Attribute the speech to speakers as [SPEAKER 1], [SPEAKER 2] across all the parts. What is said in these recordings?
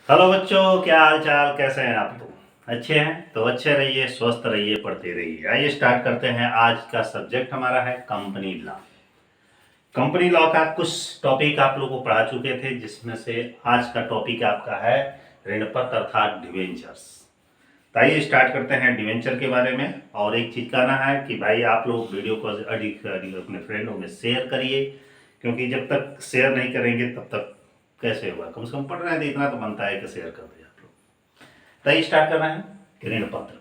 [SPEAKER 1] Hello बच्चों, क्या हाल चाल, कैसे हैं आप? तो अच्छे हैं तो अच्छे रहिए, स्वस्थ रहिए, पढ़ते रहिए। आइए स्टार्ट करते हैं। आज का सब्जेक्ट हमारा है कंपनी लॉ। कंपनी लॉ का कुछ टॉपिक आप लोगों को पढ़ा चुके थे, जिसमें से आज का टॉपिक आपका है ऋणपत्र अर्थात डिवेंचर्स। तो आइए स्टार्ट करते हैं डिवेंचर के बारे में। और एक चीज कहना है कि भाई आप लोग वीडियो को अधिक अधिक अपने फ्रेंडों में शेयर करिए, क्योंकि जब तक शेयर नहीं करेंगे तब तक कैसे होगा। कम से कम पढ़ रहे हैं तो इतना तो बनता है कि शेयर कर दें आप लोग। तो स्टार्ट करना है कि ऋणपत्र।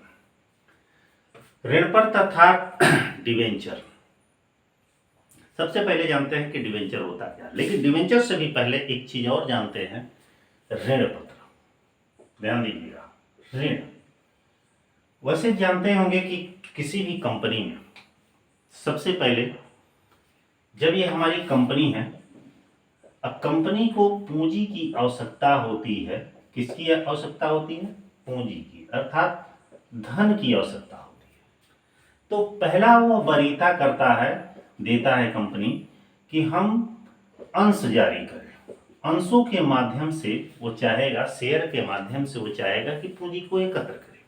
[SPEAKER 1] ऋणपत्र अर्थात डिवेंचर। सबसे पहले जानते हैं कि डिवेंचर होता क्या, लेकिन डिवेंचर से भी पहले एक चीज और जानते हैं, ऋणपत्र। ध्यान दीजिएगा, ऋण। वैसे जानते होंगे कि किसी भी कंपनी में सबसे पहले जब ये हमारी कंपनी है, अब कंपनी को पूंजी की आवश्यकता होती है। किसकी आवश्यकता होती है? पूंजी की, अर्थात धन की आवश्यकता होती है। तो पहला वो वरीयता करता है, देता है कंपनी, कि हम अंश जारी करें। अंशों के माध्यम से वो चाहेगा, शेयर के माध्यम से वो चाहेगा कि पूंजी को एकत्र करें।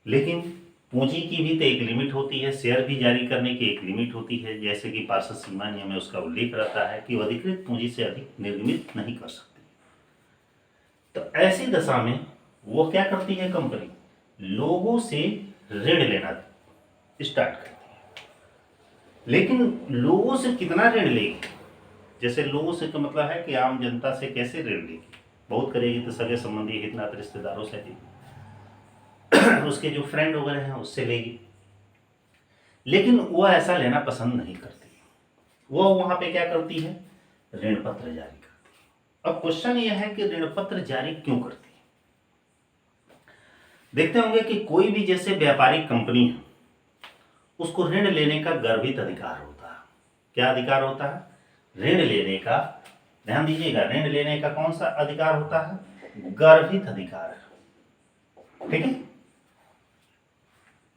[SPEAKER 1] लेकिन पूंजी की भी तो एक लिमिट होती है, शेयर भी जारी करने की एक लिमिट होती है। जैसे कि पार्षद सीमा नियम में उसका उल्लेख रहता है कि अधिकृत पूंजी से अधिक निर्गमित नहीं कर सकते। तो ऐसी दशा में वो क्या करती है कंपनी? लोगों से ऋण लेना स्टार्ट करती है। लेकिन लोगों से कितना ऋण लेगी? जैसे लोगों से तो मतलब है कि आम जनता से कैसे ऋण लेगी? बहुत करेगी तो सगे संबंधी, हितनात, रिश्तेदारों से लेगी, उसके जो फ्रेंड वगैरह हैं उससे लेगी। लेकिन वो ऐसा लेना पसंद नहीं करती। वो वहां पे क्या करती है? ऋण पत्र जारी करती है। अब क्वेश्चन ये है कि ऋण पत्र जारी क्यों करती है? देखते होंगे कि कोई भी जैसे व्यापारिक कंपनी है, उसको ऋण लेने का गर्भित अधिकार होता है। क्या अधिकार होता है? ऋण लेने का। ध्यान दीजिएगा, ऋण लेने का कौन सा अधिकार होता है? गर्भित अधिकार। ठीक है,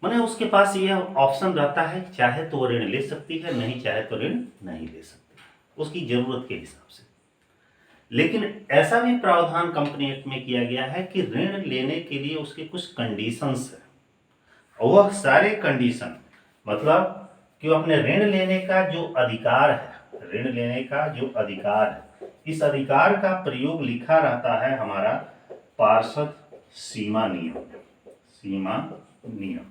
[SPEAKER 1] माने उसके पास यह ऑप्शन रहता है, चाहे तो वो ऋण ले सकती है, नहीं चाहे तो ऋण नहीं ले सकती, उसकी जरूरत के हिसाब से। लेकिन ऐसा भी प्रावधान कंपनी एक्ट में किया गया है कि ऋण लेने के लिए उसके कुछ कंडीशंस है। और वह सारे कंडीशन मतलब कि वो अपने ऋण लेने का जो अधिकार है, ऋण लेने का जो अधिकार है, इस अधिकार का प्रयोग लिखा रहता है हमारा पार्षद सीमा नियम। सीमा नियम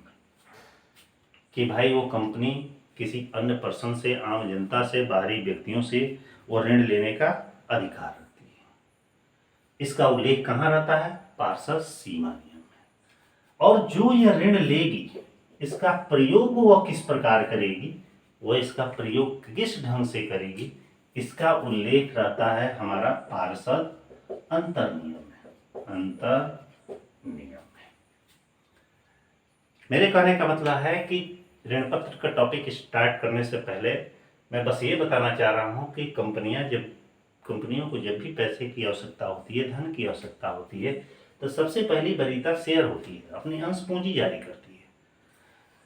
[SPEAKER 1] कि भाई वो कंपनी किसी अन्य पर्सन से, आम जनता से, बाहरी व्यक्तियों से वो ऋण लेने का अधिकार रखती है। इसका उल्लेख कहाँ रहता है? पार्षद सीमा नियम में। और जो यह ऋण लेगी, इसका प्रयोग वह किस प्रकार करेगी, वह इसका प्रयोग किस ढंग से करेगी, इसका उल्लेख रहता है हमारा पार्षद अंतर नियम में। अंतर नियम में। मेरे कहने का मतलब है कि ऋण पत्र का टॉपिक स्टार्ट करने से पहले मैं बस ये बताना चाह रहा हूँ कि कंपनियों को जब भी पैसे की आवश्यकता होती है, धन की आवश्यकता होती है, तो सबसे पहली वरीयता शेयर होती है, अपनी अंश पूंजी जारी करती है।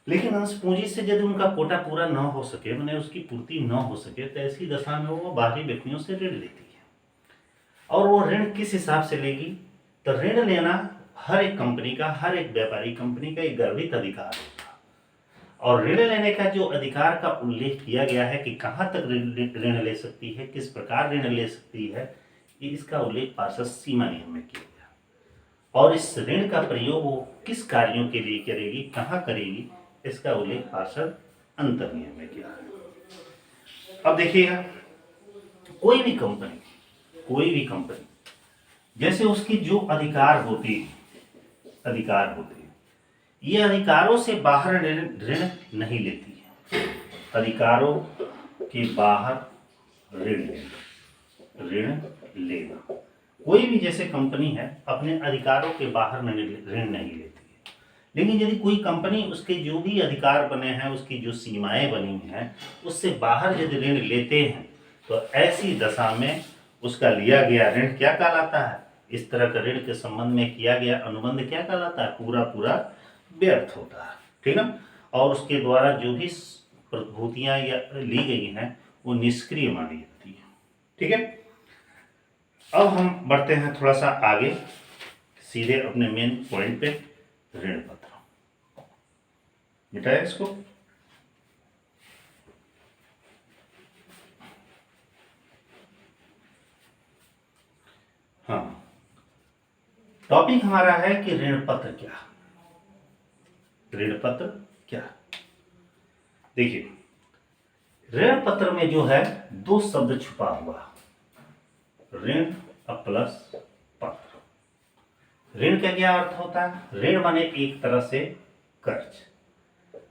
[SPEAKER 1] लेकिन अंश पूंजी से यदि उनका कोटा पूरा न हो सके, मैंने उसकी पूर्ति न हो सके, तो ऐसी दशा में वो बाहरी व्यक्तियों से ऋण लेती है। और वो ऋण किस हिसाब से लेगी? तो ऋण लेना हर एक कंपनी का, हर एक व्यापारी कंपनी का एक गर्भित अधिकार है। और ऋण लेने का जो अधिकार का उल्लेख किया गया है कि कहाँ तक ऋण ले सकती है, किस प्रकार ऋण ले सकती है, इसका उल्लेख पार्षद सीमा नियम में किया गया। और इस ऋण का प्रयोग वो किस कार्यों के लिए करेगी, कहाँ करेगी, इसका उल्लेख पार्षद अंतर नियम में किया है। अब देखिएगा, कोई भी कंपनी जैसे उसकी जो अधिकार होती है, ये अधिकारों से बाहर ऋण नहीं लेती है। अधिकारों के बाहर ऋण लेना। कोई भी जैसे कंपनी है, अपने अधिकारों के बाहर ऋण नहीं लेती है। लेकिन यदि कोई कंपनी उसके जो भी अधिकार बने हैं, उसकी जो सीमाएं बनी हैं, उससे बाहर यदि ऋण लेते हैं, तो ऐसी दशा में उसका लिया गया ऋण क्या कहलाता है? इस तरह का ऋण के संबंध में किया गया अनुबंध क्या कहलाता है? पूरा पूरा व्यर्थ होता है। ठीक ना? और उसके द्वारा जो भी प्रतिभूतियां या ली गई हैं, वो निष्क्रिय मानी जाती है। ठीक है, अब हम बढ़ते हैं थोड़ा सा आगे, सीधे अपने मेन पॉइंट पे, ऋण पत्र। मिटाया इसको। हाँ, टॉपिक हमारा है कि ऋण पत्र क्या। ऋण पत्र क्या? देखिए, ऋण पत्र में जो है दो शब्द छुपा हुआ, ऋण प्लस पत्र। ऋण का क्या अर्थ होता है? ऋण माने एक तरह से कर्ज,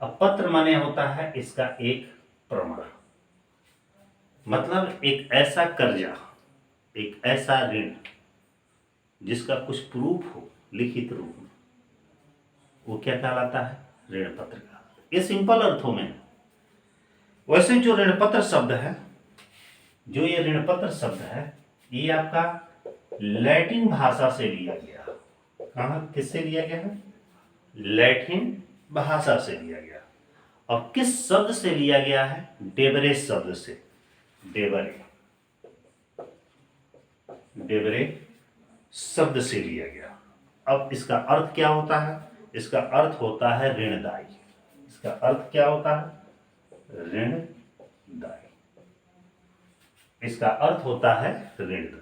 [SPEAKER 1] अब पत्र माने होता है इसका एक प्रमाण, मतलब एक ऐसा कर्जा, एक ऐसा ऋण जिसका कुछ प्रूफ हो लिखित रूप में, वो क्या कहलाता है? ऋण पत्र का। ये सिंपल अर्थों में। वैसे जो ऋण पत्र शब्द है, जो ये ऋण पत्र शब्द है, ये आपका लैटिन भाषा से लिया गया। कहाँ, किससे लिया गया है? लैटिन भाषा से लिया गया। और किस शब्द से लिया गया है? डेबरे शब्द से। डेबरे, डेबरे शब्द से लिया गया। अब इसका अर्थ क्या होता है? इसका अर्थ होता है ऋणदायी। इसका अर्थ क्या होता है? ऋणदायी। इसका अर्थ होता है ऋणदायी।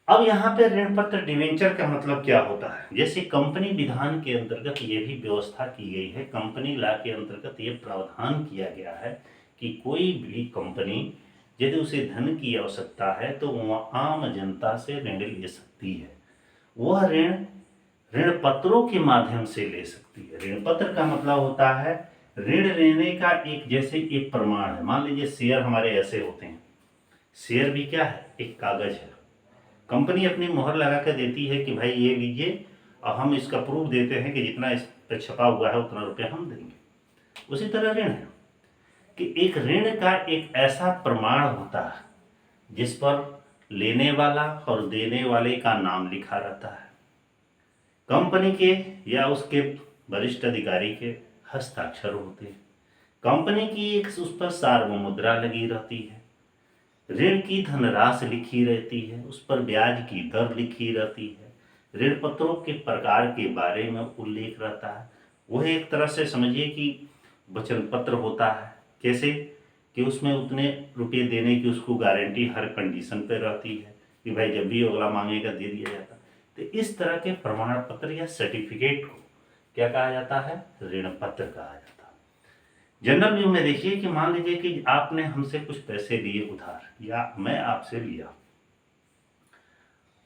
[SPEAKER 1] अब यहाँ पे ऋण पत्र डिवेंचर का मतलब क्या होता है? जैसे कंपनी विधान के अंतर्गत ये भी व्यवस्था की गई है, कंपनी लॉ के अंतर्गत ये प्रावधान किया गया है कि कोई भी कंपनी यदि उसे धन की आवश्यकता है तो वह आम जनता से ऋण ले सकती है। वह ऋण ऋण पत्रों के माध्यम से ले सकती है। ऋण पत्र का मतलब होता है ऋण लेने का एक, जैसे एक प्रमाण है। मान लीजिए शेयर हमारे ऐसे होते हैं, शेयर भी क्या है? एक कागज है। कंपनी अपनी मोहर लगा कर देती है कि भाई ये लीजिए, और हम इसका प्रूफ देते हैं कि जितना इस पर छपा हुआ है उतना रुपया हम देंगे। उसी तरह ऋण है कि एक ऋण का एक ऐसा प्रमाण होता है जिस पर लेने वाला और देने वाले का नाम लिखा रहता है, कंपनी के या उसके वरिष्ठ अधिकारी के हस्ताक्षर होते हैं, कंपनी की एक उस पर सार्वभौम मुद्रा लगी रहती है, ऋण की धनराशि लिखी रहती है, उस पर ब्याज की दर लिखी रहती है, ऋण पत्रों के प्रकार के बारे में उल्लेख रहता है। वह एक तरह से समझिए कि वचन पत्र होता है। कैसे कि उसमें उतने रुपये देने की उसको गारंटी हर कंडीशन पे रहती है कि भाई जब भी अगला मांगेगा दे दिया जाता। तो इस तरह के प्रमाण पत्र या सर्टिफिकेट को क्या कहा जाता है? ऋण पत्र कहा जाता है। जनरल व्यू में देखिए कि मान लीजिए कि आपने हमसे कुछ पैसे लिए उधार, या मैं आपसे लिया।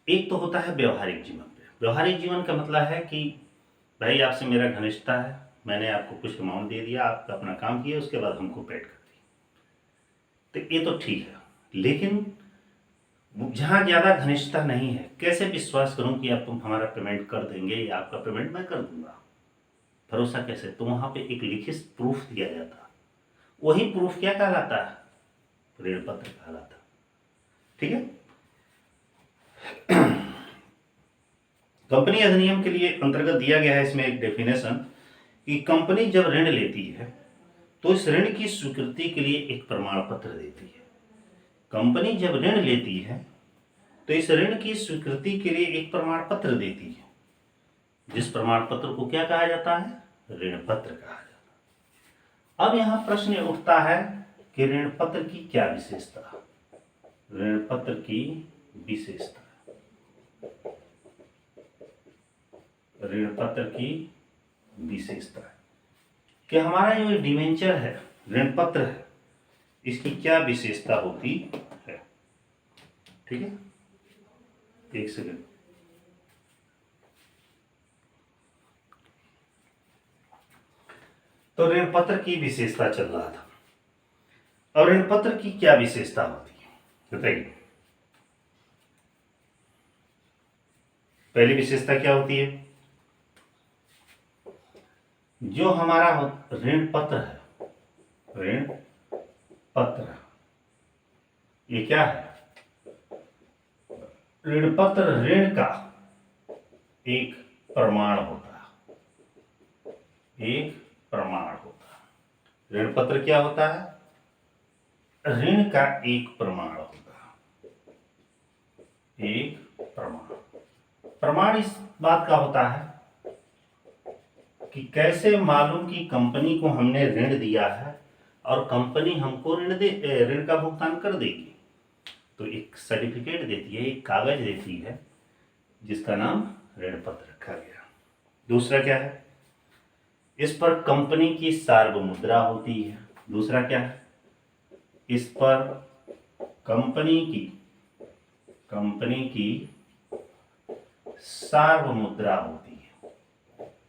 [SPEAKER 1] एक तो होता है व्यवहारिक जीवन पे। व्यवहारिक जीवन का मतलब है कि भाई आपसे मेरा घनिष्ठता है, मैंने आपको कुछ अमाउंट दे दिया, आपका अपना काम किया, उसके बाद हमको पेड कर दिया, तो ये तो ठीक है। लेकिन जहाँ ज़्यादा घनिष्ठता नहीं है, कैसे विश्वास करूं कि आप हमारा पेमेंट कर देंगे या आपका पेमेंट मैं कर दूंगा? भरोसा कैसे? तो वहाँ पे एक लिखित प्रूफ दिया जाता है। वही प्रूफ क्या कहलाता है? ऋण पत्र कहलाता है। ठीक है। कंपनी अधिनियम के लिए अंतर्गत दिया गया है इसमें एक डेफिनेशन कि कंपनी जब ऋण लेती है तो इस ऋण की स्वीकृति के लिए एक प्रमाण पत्र देती है। कंपनी जब ऋण लेती है तो इस ऋण की स्वीकृति के लिए एक प्रमाण पत्र देती है, जिस प्रमाण पत्र को क्या कहा जाता है? ऋण पत्र कहा जाता है। अब यहां प्रश्न उठता है कि ऋण पत्र की क्या विशेषता? ऋण पत्र की विशेषता, ऋण पत्र की विशेषता कि हमारा जो डिवेंचर है, ऋण पत्र है, इसकी क्या विशेषता होती है? ठीक है, एक सेकंड। तो ऋण पत्र की विशेषता चल रहा था। और ऋण पत्र की क्या विशेषता होती है बताइए? पहली विशेषता क्या होती है? जो हमारा ऋण पत्र है, ऋण पत्र, ये क्या है? ऋण पत्र ऋण का एक प्रमाण होता है, एक प्रमाण होता है। ऋण पत्र क्या होता है? ऋण का एक प्रमाण होता है। प्रमाण इस बात का होता है कि कैसे मालूम कि कंपनी को हमने ऋण दिया है और कंपनी हमको ऋण का भुगतान कर देगी। तो एक सर्टिफिकेट देती है, एक कागज देती है जिसका नाम ऋण पत्र रखा गया। दूसरा क्या है, इस पर कंपनी की सार्वमुद्रा होती है। दूसरा क्या है, इस पर कंपनी की सार्वमुद्रा होती है।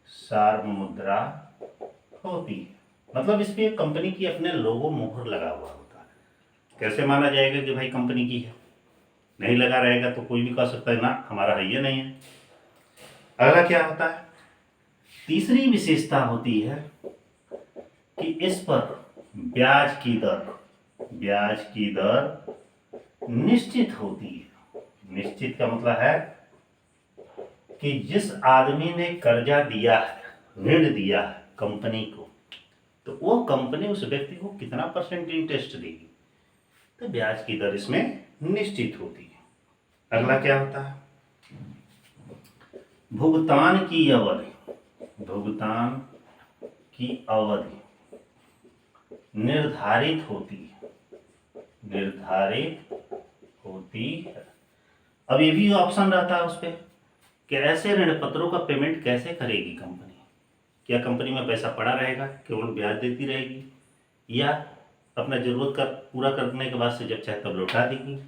[SPEAKER 1] सार्वमुद्रा होती है मतलब इस पे कंपनी की अपने लोगो मोहर लगा हुआ होता है। कैसे माना जाएगा कि भाई कंपनी की है? नहीं लगा रहेगा तो कोई भी कह सकता है ना हमारा है, ये नहीं है। अगला क्या होता है, तीसरी विशेषता होती है कि इस पर ब्याज की दर निश्चित होती है। निश्चित का मतलब है कि जिस आदमी ने कर्जा दिया है, ऋण दिया है कंपनी को, तो वो कंपनी उस व्यक्ति को कितना % इंटरेस्ट देगी, तो ब्याज की दर इसमें निश्चित होती है। अगला क्या होता है, भुगतान की अवधि निर्धारित होती है। अब ये भी ऑप्शन रहता है उस पर कि ऐसे ऋण पत्रों का पेमेंट कैसे करेगी कंपनी। क्या कंपनी में पैसा पड़ा रहेगा, केवल ब्याज देती रहेगी, या अपना जरूरत का पूरा करने के बाद से जब चाहे तब लौटा देगी,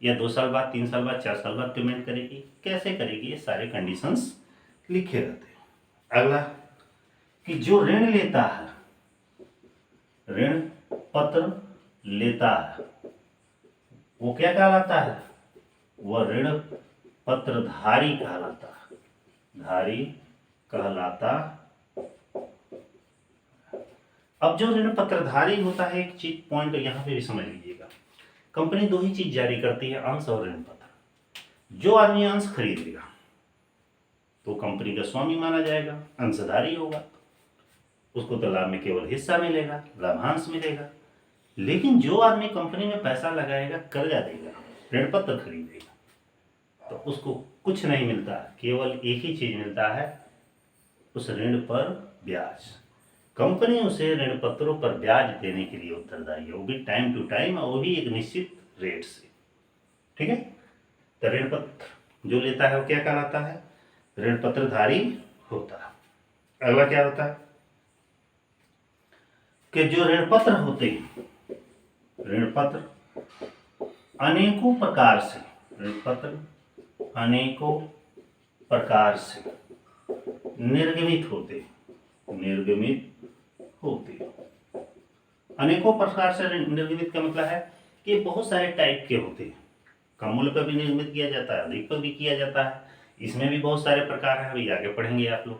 [SPEAKER 1] या 2 साल बाद, 3 साल बाद, 4 साल बाद पेमेंट करेगी, कैसे करेगी, ये सारे कंडीशंस लिखे रहते हैं। अगला कि जो ऋण लेता है, ऋण पत्र लेता है, वो क्या कहलाता है, वह ऋण पत्रधारी कहलाता। अब जो ऋण पत्रधारी होता है, एक चीज पॉइंट यहाँ पे भी समझ लीजिएगा, कंपनी 2 ही चीज जारी करती है, अंश और ऋण पत्र। जो आदमी अंश खरीदेगा तो कंपनी का स्वामी माना जाएगा, अंशधारी होगा, उसको तो लाभ में केवल हिस्सा मिलेगा, लाभांश मिलेगा। लेकिन जो आदमी कंपनी में पैसा लगाएगा, कर्जा देगा, ऋण पत्र खरीदेगा, तो उसको कुछ नहीं मिलता, केवल एक ही चीज मिलता है, उस ऋण पर ब्याज। कंपनी उसे ऋण पत्रों पर ब्याज देने के लिए उत्तरदायी है, वो भी टाइम टू टाइम और वो भी एक निश्चित रेट से। ठीक है, तो ऋण पत्र जो लेता है वो क्या कहलाता है, ऋण पत्रधारी होता है। अगला क्या होता है कि जो ऋण पत्र होते हैं, ऋण पत्र अनेकों प्रकार से निर्गमित होते। अनेकों प्रकार से निर्गमित का मतलब है कि बहुत सारे टाइप के होते हैं। कम मूल्य पर भी निर्मित किया जाता है, अधिक पर भी किया जाता है, इसमें भी बहुत सारे प्रकार हैं, अभी आगे पढ़ेंगे आप लोग।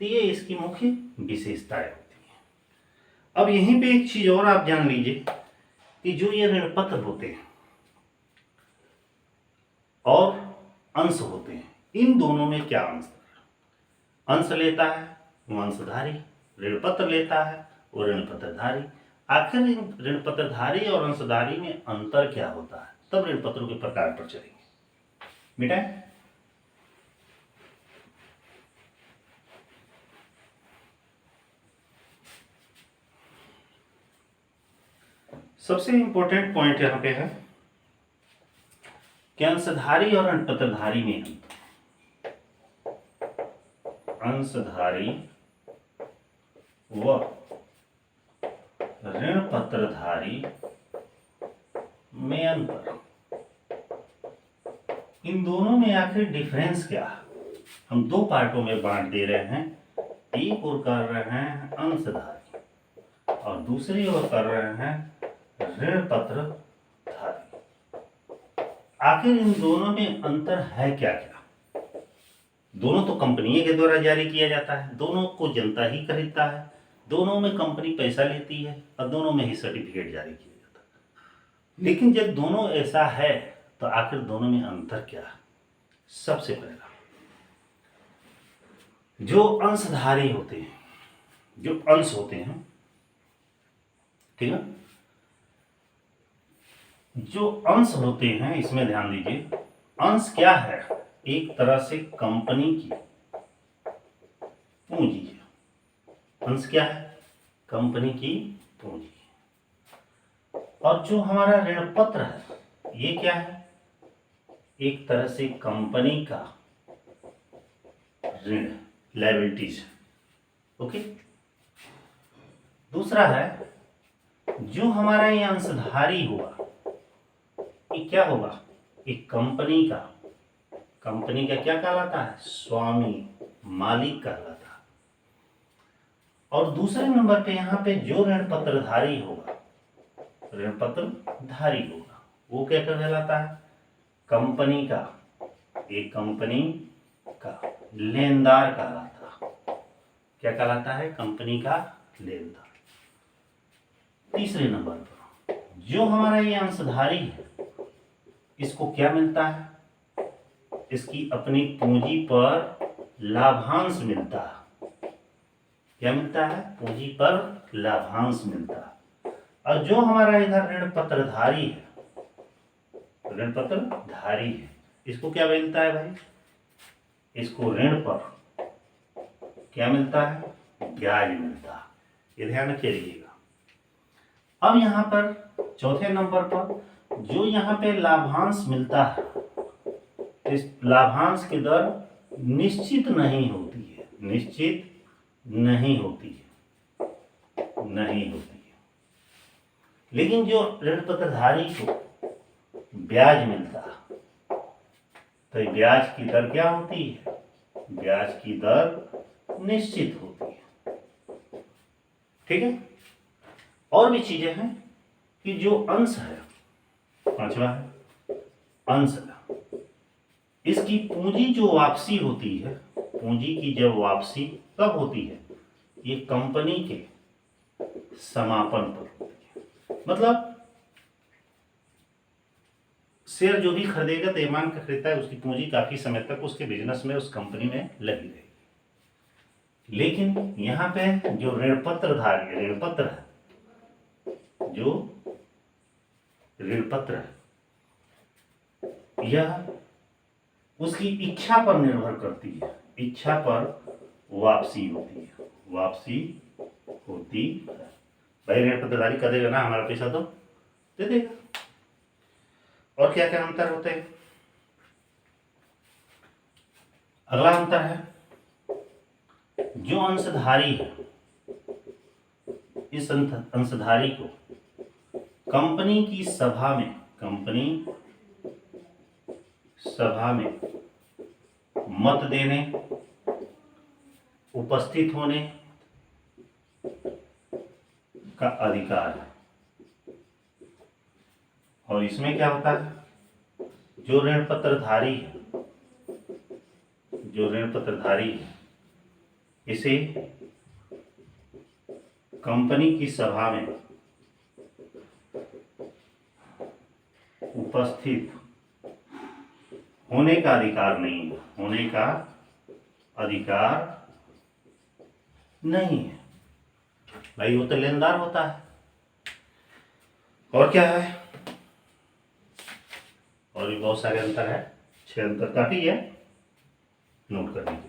[SPEAKER 1] तो ये इसकी मुख्य विशेषताएं होती हैं। अब यहीं पे एक चीज और आप जान लीजिए कि जो ये ऋण पत्र होते हैं और अंश होते हैं, इन दोनों में क्या अंतर है। अंश लेता है वो अंशधारी, ऋण पत्र लेता है वो ऋण पत्रधारी। आखिर ऋण पत्रधारी और अंशधारी में अंतर क्या होता है, तब ऋण पत्रों के प्रकार पर चलेंगे बेटा। सबसे इंपॉर्टेंट पॉइंट यहां पे है कि अंशधारी और ऋण पत्रधारी में अंतर। अंशधारी व ऋण पत्रधारी में अंतर, इन दोनों में आखिर डिफरेंस क्या है। हम 2 पार्टों में बांट दे रहे हैं, एक ओर कर रहे हैं अंशधारी और दूसरी ओर कर रहे हैं ऋण पत्रधारी। आखिर इन दोनों में अंतर है क्या क्या। दोनों तो कंपनी के द्वारा जारी किया जाता है, दोनों को जनता ही खरीदता है, दोनों में कंपनी पैसा लेती है और दोनों में ही सर्टिफिकेट जारी किया जाता है। लेकिन जब दोनों ऐसा है तो आखिर दोनों में अंतर क्या है। सबसे पहला, जो अंशधारी होते हैं, जो अंश होते हैं, ठीक है, जो अंश होते हैं इसमें ध्यान दीजिए, अंश क्या है, एक तरह से कंपनी की पूंजी है। अंश क्या है? कंपनी की पूंजी। और जो हमारा ऋण पत्र है ये क्या है? एक तरह से कंपनी का ऋण, लायबिलिटीज। ओके। दूसरा है जो हमारा ये अंशधारी हुआ ये क्या होगा? एक कंपनी का क्या कहलाता है? स्वामी, मालिक कहलाता है। और दूसरे नंबर पे यहाँ पे जो ऋण पत्रधारी होगा, ऋण पत्रधारी होगा, वो क्या कहलाता है? कंपनी का, एक कंपनी का लेनदार कहलाता है। क्या कहलाता है? कंपनी का लेनदार। तीसरे नंबर पर जो हमारा ये अंशधारी है इसको क्या मिलता है? इसकी अपनी पूंजी पर लाभांश मिलता है। क्या मिलता है? पूंजी पर लाभांश मिलता है। और जो हमारा इधर ऋण पत्रधारी है, ऋण पत्रधारी है, इसको क्या मिलता है भाई? इसको ऋण पर क्या मिलता है? ब्याज मिलता है। ये ध्यान रखिएगा। अब यहाँ पर चौथे नंबर पर जो यहाँ पे लाभांश मिलता है, इस लाभांश की दर निश्चित नहीं होती है, निश्चित नहीं होती है, नहीं होती है। लेकिन जो ऋण पत्रधारी को ब्याज मिलता है तो ब्याज की दर क्या होती है? ब्याज की दर निश्चित होती है। ठीक है। और भी चीजें हैं कि जो अंश है, पांचवा है अंश है, इसकी पूंजी जो वापसी होती है, पूंजी की जब वापसी कब होती है? ये कंपनी के समापन पर होती है। मतलब शेयर जो भी खरीदेगा, तयमान का खरीदता है, उसकी पूंजी काफी समय तक उसके बिजनेस में, उस कंपनी में लगी रहेगी। लेकिन यहाँ पे जो ऋण पत्रधारी, ऋण पत्र है, जो ऋण पत्र है, यह उसकी इच्छा पर निर्भर करती है। इच्छा पर वापसी होती है, वापसी होती है। भाई ऋण पत्रधारी कर देगा ना, हमारा पैसा तो दे देगा। और क्या क्या अंतर होते हैं? अगला अंतर है जो अंशधारी है, इस अंशधारी को कंपनी की सभा में, कंपनी सभा में मत देने, उपस्थित होने का अधिकार है। और इसमें क्या होता है? जो ऋण पत्रधारी है, जो ऋण पत्रधारी है, इसे कंपनी की सभा में उपस्थित होने का अधिकार नहीं है, होने का अधिकार नहीं है। भाई वो तो लेनदार होता है। और क्या है? और भी बहुत सारे अंतर है, 6 अंतर काफी है नोट करने के लिए।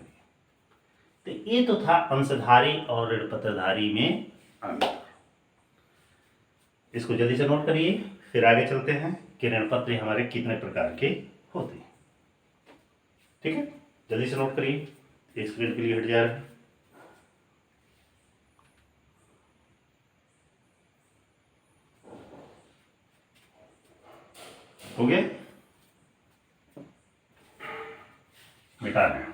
[SPEAKER 1] तो ये तो था अंशधारी और ऋण पत्रधारी में अंतर। इसको जल्दी से नोट करिए, फिर आगे चलते हैं कि ऋण पत्र हमारे कितने प्रकार के होते हैं। ठीक है, जल्दी से नोट करिए, एक स्क्रीन के लिए हट जा रहा है। हो गया? मिटा दें।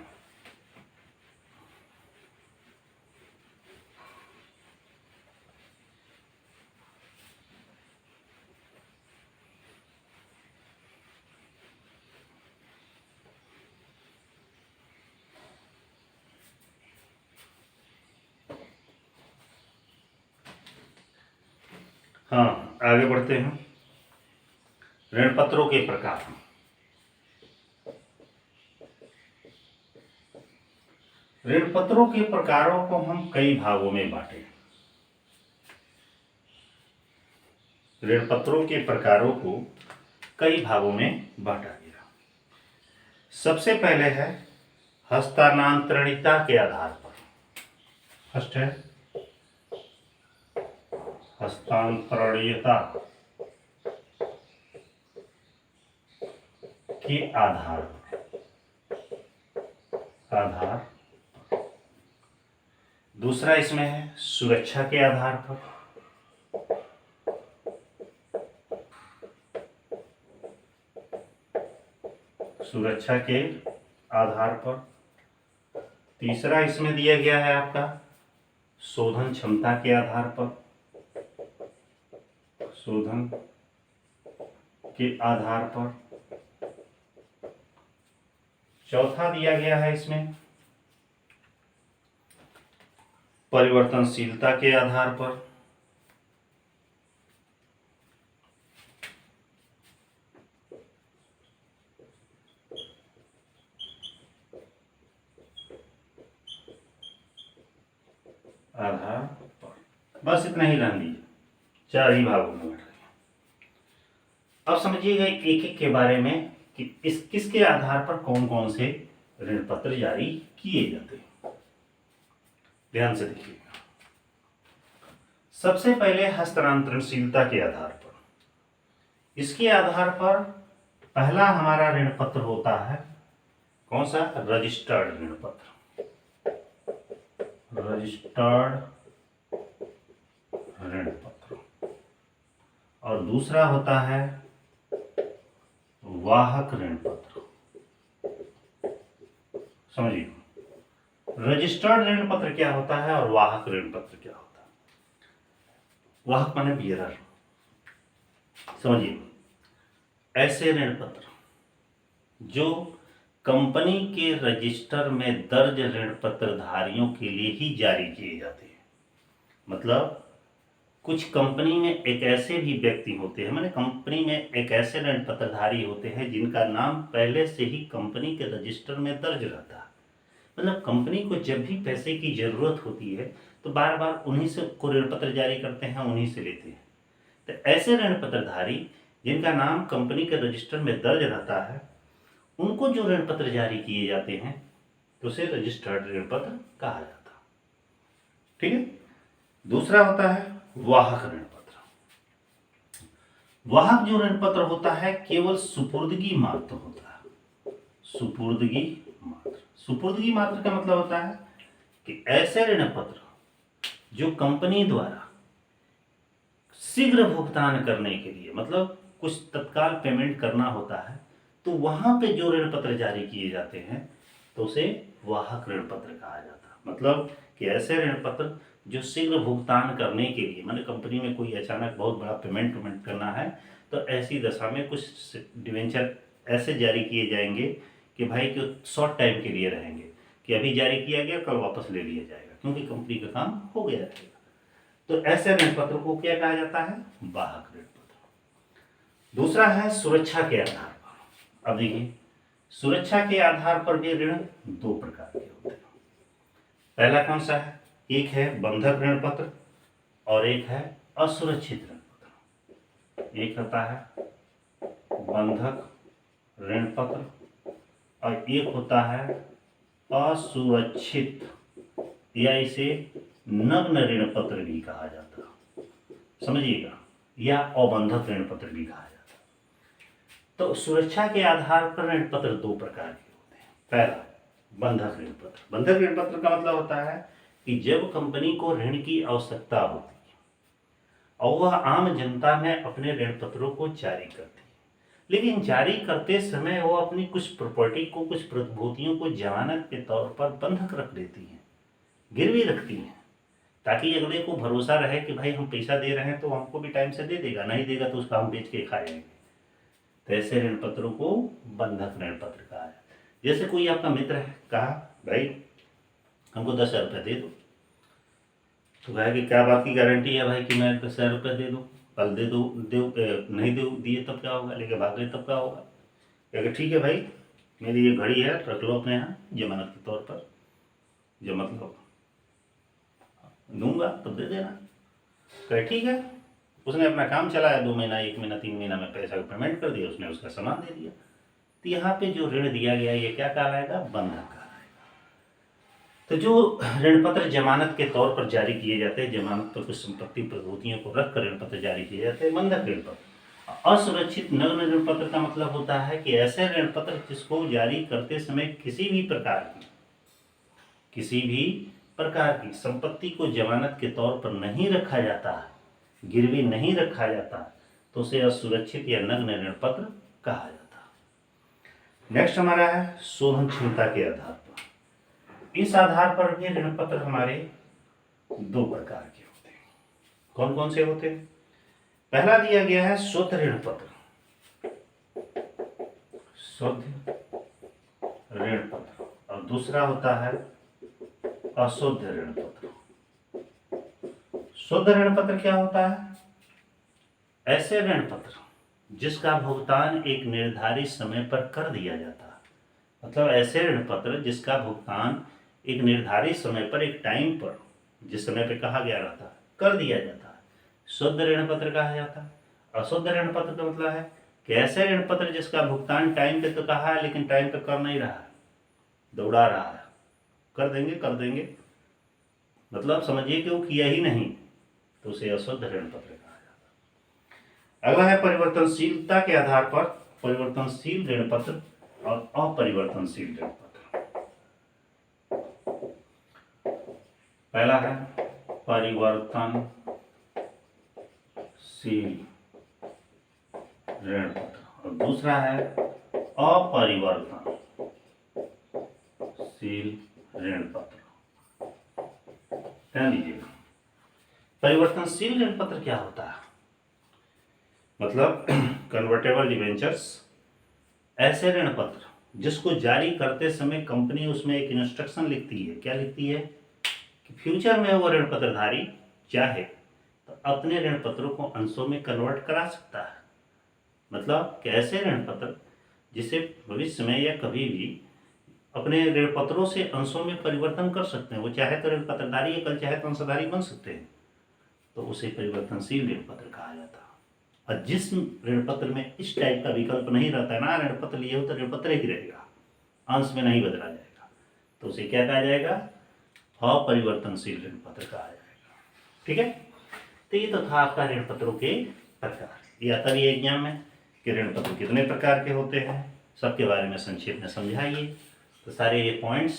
[SPEAKER 1] हाँ, आगे बढ़ते हैं। ऋण पत्रों के प्रकार। ऋण पत्रों के प्रकारों को हम कई भागों में बांटे। ऋण पत्रों के प्रकारों को कई भागों में बांटा गया। सबसे पहले है हस्तांतरणिता के आधार पर। फर्स्ट है हस्तांतरणीयता के आधार आधार। दूसरा इसमें है सुरक्षा के आधार पर। सुरक्षा के आधार पर। तीसरा इसमें दिया गया है आपका शोधन क्षमता के आधार पर। शोधन के आधार पर। चौथा दिया गया है इसमें परिवर्तनशीलता के आधार पर। आधार पर। बस इतना ही रहने दीजिए, 4 ही भागों में बैठ रहे हैं। अब समझिएगा एक एक के बारे में कि किसके आधार पर कौन कौन से ऋण पत्र जारी किए जाते हैं। ध्यान से देखिएगा। सबसे पहले हस्तांतरणशीलता के आधार पर। इसके आधार पर पहला हमारा ऋण पत्र होता है कौन सा? रजिस्टर्ड ऋण पत्र। रजिस्टर्ड ऋण पत्र। और दूसरा होता है वाहक ऋण पत्र। समझिए, रजिस्टर्ड ऋण पत्र क्या होता है और वाहक ऋण पत्र क्या होता है। वाहक माने बियरर। समझिए, ऐसे ऋण पत्र जो कंपनी के रजिस्टर में दर्ज ऋण पत्र धारियों के लिए ही जारी किए जाते हैं। मतलब कुछ कंपनी में एक ऐसे भी व्यक्ति होते हैं, माने कंपनी में एक ऐसे ऋण पत्रधारी होते हैं जिनका नाम पहले से ही कंपनी के रजिस्टर में दर्ज रहता है। मतलब कंपनी को जब भी पैसे की जरूरत होती है तो बार बार उन्हीं से को ऋण पत्र जारी करते हैं, उन्हीं से लेते हैं। तो ऐसे ऋण पत्रधारी जिनका नाम कंपनी के रजिस्टर में दर्ज रहता है, उनको जो ऋण पत्र जारी किए जाते हैं तो उसे रजिस्टर्ड ऋण पत्र कहा जाता है। ठीक है। दूसरा होता है वाहक ऋण पत्र। वाहक जो ऋण पत्र होता है केवल सुपुर्दगी मात्र होता है। सुपुर्दगी मात्र। सुपुर्दगी मात्र का मतलब होता है कि ऐसे ऋण पत्र जो कंपनी द्वारा शीघ्र भुगतान करने के लिए, मतलब कुछ तत्काल पेमेंट करना होता है, तो वहां पे जो ऋण पत्र जारी किए जाते हैं तो उसे वाहक ऋण पत्र कहा जाता है। मतलब कि ऐसे ऋण पत्र जो शीघ्र भुगतान करने के लिए, माने कंपनी में कोई अचानक बहुत बड़ा पेमेंट करना है तो ऐसी दशा में कुछ डिवेंचर ऐसे जारी किए जाएंगे कि भाई कि शॉर्ट टाइम के लिए रहेंगे, कि अभी जारी किया गया कल वापस ले लिया जाएगा क्योंकि कंपनी का काम हो गया रहेगा। तो ऐसे ऋण पत्र को क्या कहा जाता है? वाहक ऋण पत्र। दूसरा है सुरक्षा के आधार पर। अब देखिए, सुरक्षा के आधार पर भी ऋण 2 प्रकार के होते हैं। पहला कौन सा है? एक है बंधक ऋण पत्र और एक है असुरक्षित ऋण पत्र। एक होता है बंधक ऋण पत्र और एक होता है असुरक्षित, या इसे नग्न ऋण पत्र भी कहा जाता है। समझिएगा, या अबंधक ऋण पत्र भी कहा जाता है। तो सुरक्षा के आधार पर ऋण पत्र 2 प्रकार के होते हैं। पहला बंधक ऋण पत्र। बंधक ऋण पत्र का मतलब होता है कि जब कंपनी को ऋण की आवश्यकता होती है और वह आम जनता में अपने ऋण पत्रों को जारी करती है, लेकिन जारी करते समय वो अपनी कुछ प्रॉपर्टी को, कुछ प्रतिभूतियों को जमानत के तौर पर बंधक रख देती हैं, गिरवी रखती हैं, ताकि अगले को भरोसा रहे कि भाई हम पैसा दे रहे हैं तो हमको भी टाइम से दे देगा, नहीं देगा तो उसका हम बेच के खा जाएंगे। तो ऐसे ऋण पत्रों को बंधक ऋण पत्र कहा जाता है। जैसे कोई आपका मित्र है, कहा भाई हमको 10,000 रुपये दे दो, तो कहा कि क्या बात की गारंटी है भाई कि मैं 10,000 रुपये दे दूँ, कल दे दो, नहीं दे दिए तब क्या होगा, लेके भाग गए तब क्या होगा। कहेगा ठीक है भाई, मेरी ये घड़ी है, रख लो अपने यहाँ जमानत के तौर पर, जब मतलब दूंगा तब दे देना। कहे ठीक है। उसने अपना काम चलाया, 2 महीना, 1 महीना, 3 महीना में पैसा का पेमेंट कर दिया, उसने उसका सामान दे दिया। तो यहाँ पे जो ऋण दिया गया ये क्या कहलाएगा? बंधक कहलाएगा। तो जो ऋण पत्र जमानत के तौर पर जारी किए जाते हैं, जमानत पर कुछ संपत्ति प्रभूतियों को रखकर ऋण पत्र जारी किए जाते हैं, बंधक ऋण पत्र। असुरक्षित नग्न ऋण पत्र का मतलब होता है कि ऐसे ऋण पत्र जिसको जारी करते समय किसी भी प्रकार की संपत्ति को जमानत के तौर पर नहीं रखा जाता है, गिरवी नहीं रखा जाता, तो उसे असुरक्षित या नग्न ऋण पत्र कहा जाता है। नेक्स्ट हमारा है शोधन क्षमता के आधार पर। इस आधार पर भी ऋण पत्र हमारे दो प्रकार के होते हैं। कौन कौन से होते हैं? पहला दिया गया है शुद्ध ऋण पत्र, शुद्ध ऋण पत्र, और दूसरा होता है अशुद्ध ऋण पत्र। शुद्ध ऋण पत्र क्या होता है? ऐसे ऋण पत्र जिसका भुगतान एक निर्धारित समय पर कर दिया जाता है, मतलब ऐसे ऋण पत्र जिसका भुगतान एक निर्धारित समय पर, एक टाइम पर, जिस समय पे कहा गया रहता है, कर दिया जाता है, शुद्ध ऋण पत्र कहा जाता है। अशुद्ध ऋण पत्र का मतलब है कि ऐसे ऋण पत्र जिसका भुगतान टाइम पे तो कहा है लेकिन टाइम पे कर नहीं रहा है, दौड़ा रहा है, कर देंगे, मतलब समझिए कि वो किया ही नहीं, तो उसे अशुद्ध ऋण पत्र कहा जाता है। अगला है परिवर्तनशीलता के आधार पर परिवर्तनशील ऋण पत्र और अपरिवर्तनशील ऋण पत्र। पहला है परिवर्तनशील ऋण पत्र और दूसरा है अपरिवर्तनशील ऋण पत्र। ध्यान दीजिएगा, परिवर्तनशील ऋण पत्र क्या होता है? मतलब कन्वर्टेबल डिबेंचर्स, ऐसे ऋण पत्र जिसको जारी करते समय कंपनी उसमें एक इंस्ट्रक्शन लिखती है। क्या लिखती है? कि फ्यूचर में वो ऋण पत्रधारी चाहे तो अपने ऋण पत्रों को अंशों में कन्वर्ट करा सकता है। मतलब कि ऐसे ऋण पत्र जिसे भविष्य में या कभी भी अपने ऋण पत्रों से अंशों में परिवर्तन कर सकते हैं, वो चाहे तो ऋण पत्रधारी या कल चाहे तो अंशधारी बन सकते हैं, तो उसे परिवर्तनशील ऋण पत्र कहा जाता है। और जिस ऋण पत्र में इस टाइप का विकल्प नहीं रहता है ना, ऋण पत्र लिए हो तो ऋण पत्र ही रहेगा, अंश में नहीं बदला जाएगा, तो उसे क्या कहा जाएगा? अपरिवर्तनशील ऋण पत्र कहा जाएगा। ठीक है, तो ये तो था आपका ऋण पत्रों के प्रकार। ये आता भी एग्जाम में कि ऋण पत्र कितने प्रकार के होते हैं, सबके बारे में संक्षेप में समझाइए। तो सारे ये पॉइंट्स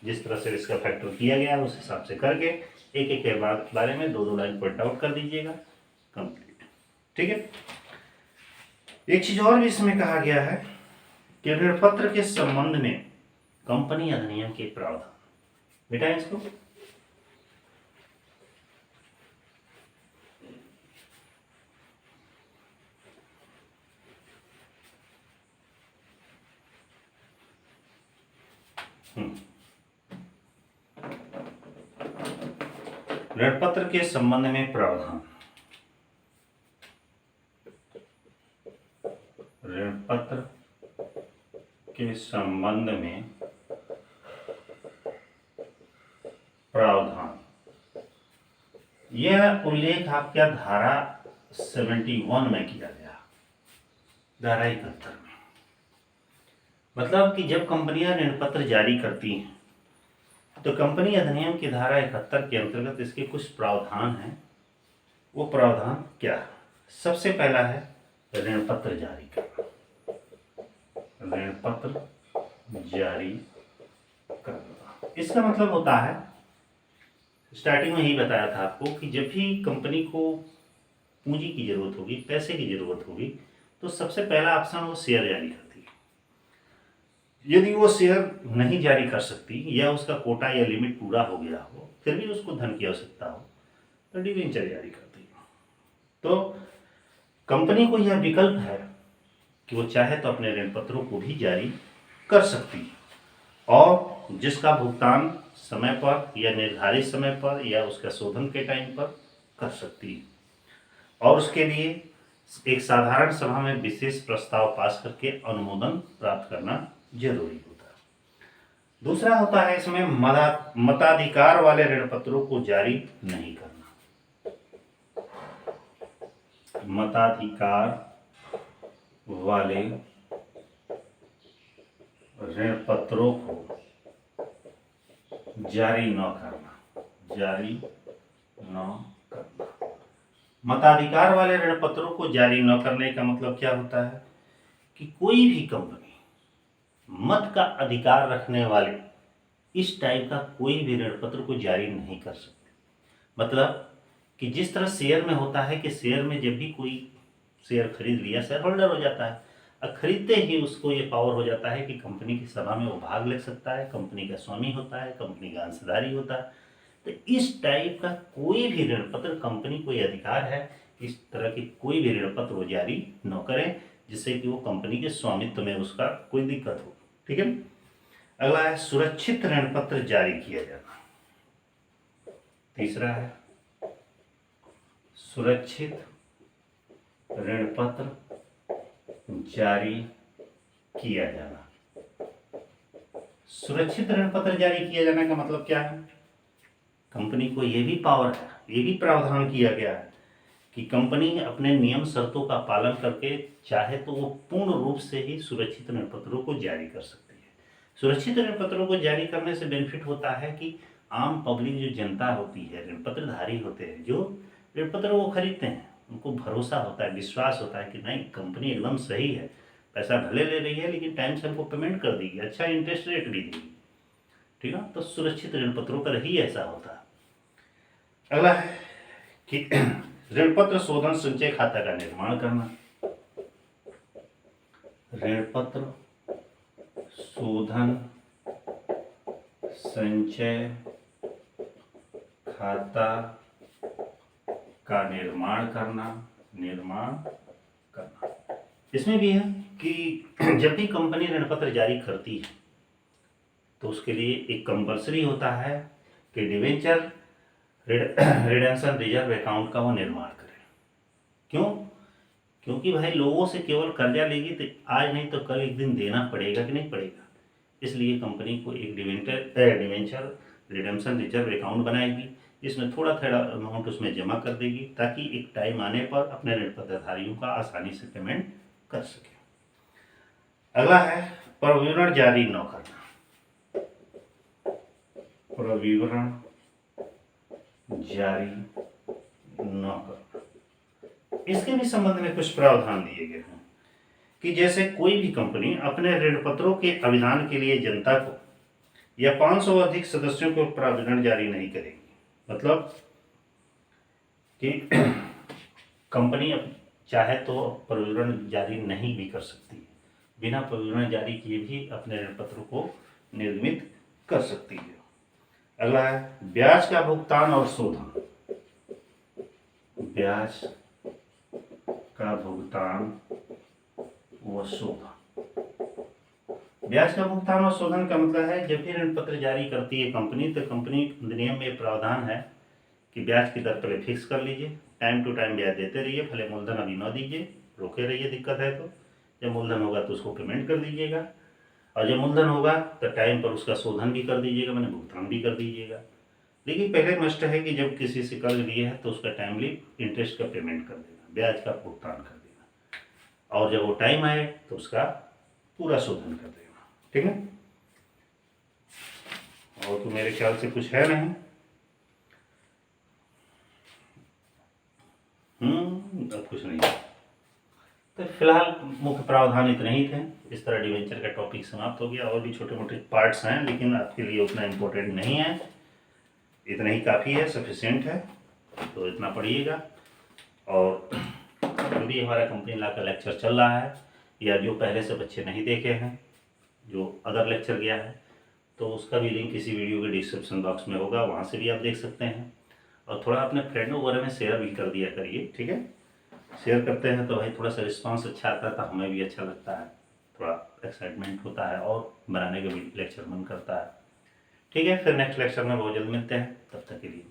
[SPEAKER 1] जिस तरह से इसका फैक्टर किया गया उस हिसाब से करके एक एक के बारे में दो लाइन पॉइंट आउट कर दीजिएगा, कंप्लीट। ठीक है, एक चीज और भी इसमें कहा गया है कि ऋण पत्र के संबंध में कंपनी अधिनियम के प्रावधान। बेटा इसको ऋण पत्र के संबंध में प्रावधान। ऋण पत्र के संबंध में प्रावधान, यह उल्लेख आपका धारा 71 में किया गया, धारा 71 में। मतलब कि जब कंपनियां ऋण पत्र जारी करती हैं तो कंपनी अधिनियम की धारा 71 के अंतर्गत इसके कुछ प्रावधान हैं। वो प्रावधान क्या है? सबसे पहला है ऋण पत्र जारी करना, ऋण पत्र जारी करना। इसका मतलब होता है, स्टार्टिंग में ही बताया था आपको कि जब भी कंपनी को पूंजी की जरूरत होगी, पैसे की जरूरत होगी, तो सबसे पहला ऑप्शन वो शेयर जारी करती है। यदि वो शेयर नहीं जारी कर सकती या उसका कोटा या लिमिट पूरा हो गया हो, फिर भी उसको धन की आवश्यकता हो, तो डिबेंचर जारी करती है। तो कंपनी को यह विकल्प है कि वो चाहे तो अपने ऋण पत्रों को भी जारी कर सकती है और जिसका भुगतान समय पर या निर्धारित समय पर या उसका शोधन के टाइम पर कर सकती है, और उसके लिए एक साधारण सभा में विशेष प्रस्ताव पास करके अनुमोदन प्राप्त करना जरूरी होता है। दूसरा होता है इसमें मताधिकार वाले ऋण पत्रों को जारी नहीं करना। मताधिकार वाले ऋण पत्रों को जारी न करना। मताधिकार वाले ऋण पत्रों को जारी न करने का मतलब क्या होता है कि कोई भी कंपनी मत का अधिकार रखने वाले इस टाइप का कोई भी ऋण पत्र को जारी नहीं कर सकते। मतलब कि जिस तरह शेयर में होता है कि शेयर में जब भी कोई शेयर खरीद लिया शेयर होल्डर हो जाता है, और खरीदते ही उसको ये पावर हो जाता है कि कंपनी की सभा में वो भाग ले सकता है, कंपनी का स्वामी होता है, कंपनी का अंशधारी होता है। तो इस टाइप का कोई भी ऋण पत्र कंपनी को ये अधिकार है इस तरह की कोई भी ऋण पत्र वो जारी न करें जिससे कि वो कंपनी के स्वामित्व में उसका कोई दिक्कत हो। ठीक है। अगला है सुरक्षित ऋण पत्र जारी किया जाना। तीसरा है सुरक्षित ऋण पत्र जारी किया जाना। सुरक्षित ऋण पत्र जारी किया जाने का मतलब क्या है? कंपनी को यह भी पावर है, ये भी प्रावधान किया गया है कि कंपनी अपने नियम शर्तों का पालन करके चाहे तो वो पूर्ण रूप से ही सुरक्षित ऋण पत्रों को जारी कर सकती है। सुरक्षित ऋण पत्रों को जारी करने से बेनिफिट होता है कि आम पब्लिक जो जनता होती है, ऋण पत्रधारी होते हैं, जो ऋण पत्र वो खरीदते हैं, उनको भरोसा होता है, विश्वास होता है कि नहीं कंपनी एकदम सही है, पैसा भले ले रही है लेकिन टाइम से हमको पेमेंट कर देगी, अच्छा इंटरेस्ट रेट भी देगी। ठीक है। तो सुरक्षित ऋण पत्रों पर ही ऐसा होता है। अगला है कि ऋण पत्र शोधन संचय खाता का निर्माण करना। ऋण पत्र शोधन संचय खाता का निर्माण करना। इसमें भी है कि जब भी कंपनी ऋण पत्र जारी करती है तो उसके लिए एक कंपल्सरी होता है कि डिवेंचर रिडेम्पशन रिजर्व अकाउंट का वो निर्माण करे। क्यों? क्योंकि भाई लोगों से केवल कर्जा लेगी तो आज नहीं तो कल एक दिन देना पड़ेगा कि नहीं पड़ेगा। इसलिए कंपनी को एक डिवेंचर रिडेम्पशन रिजर्व अकाउंट बनाएगी जिसमें थोड़ा थोड़ा अमाउंट उसमें जमा कर देगी ताकि एक टाइम आने पर अपने ऋण पत्रधारियों का आसानी से पेमेंट कर सके। अगला है प्रविवरण जारी न करना। प्रविवरण जारी न करना, इसके भी संबंध में कुछ प्रावधान दिए गए हैं कि जैसे कोई भी कंपनी अपने ऋण पत्रों के अभिदान के लिए जनता को या 500 अधिक सदस्यों को प्रविवरण जारी नहीं करेगी। मतलब कि कंपनी चाहे तो प्रविवरण जारी नहीं भी कर सकती है, बिना प्रविवरण जारी किए भी अपने ऋण पत्रों को निर्मित कर सकती है। अगला है ब्याज का भुगतान और शोधन। ब्याज का भुगतान व शोधन। ब्याज का भुगतान और शोधन का मतलब है जब भी ऋण पत्र जारी करती है कंपनी तो कंपनी नियम में प्रावधान है कि ब्याज की दर पहले फिक्स कर लीजिए, टाइम टू टाइम ब्याज देते रहिए, भले मूलधन अभी न दीजिए, रोके रहिए दिक्कत है तो, जब मूलधन होगा तो उसको पेमेंट कर दीजिएगा, और जब मूलधन होगा तो टाइम पर उसका शोधन भी कर दीजिएगा, मैंने भुगतान भी कर दीजिएगा। लेकिन पहले मस्ट है कि जब किसी से कर्ज लिए है तो उसका टाइमली इंटरेस्ट का पेमेंट कर देना, ब्याज का भुगतान कर देना, और जब वो टाइम आए तो उसका पूरा शोधन कर देना। ठीक है। और तो मेरे ख्याल से कुछ है नहीं। अब कुछ नहीं। तो फिलहाल मुख्य प्रावधान इतने ही थे। इस तरह डिवेंचर का टॉपिक समाप्त हो गया। और भी छोटे मोटे पार्ट्स हैं लेकिन आपके लिए उतना इम्पोर्टेंट नहीं है, इतना ही काफ़ी है, सफिशिएंट है, तो इतना पढ़िएगा। और जो भी हमारा कंपनी लॉ का लेक्चर चल रहा है या जो पहले से बच्चे नहीं देखे हैं, जो अदर लेक्चर गया है, तो उसका भी लिंक इसी वीडियो के डिस्क्रिप्शन बॉक्स में होगा, वहाँ से भी आप देख सकते हैं। और थोड़ा अपने फ्रेंडों वगैरह में शेयर भी कर दिया करिए। ठीक है। शेयर करते हैं तो भाई थोड़ा सा रिस्पांस अच्छा आता है तो हमें भी अच्छा लगता है, थोड़ा एक्साइटमेंट होता है और बनाने का भी लेक्चर मन करता है। ठीक है। फिर नेक्स्ट लेक्चर में बहुत जल्द मिलते हैं, तब तक के लिए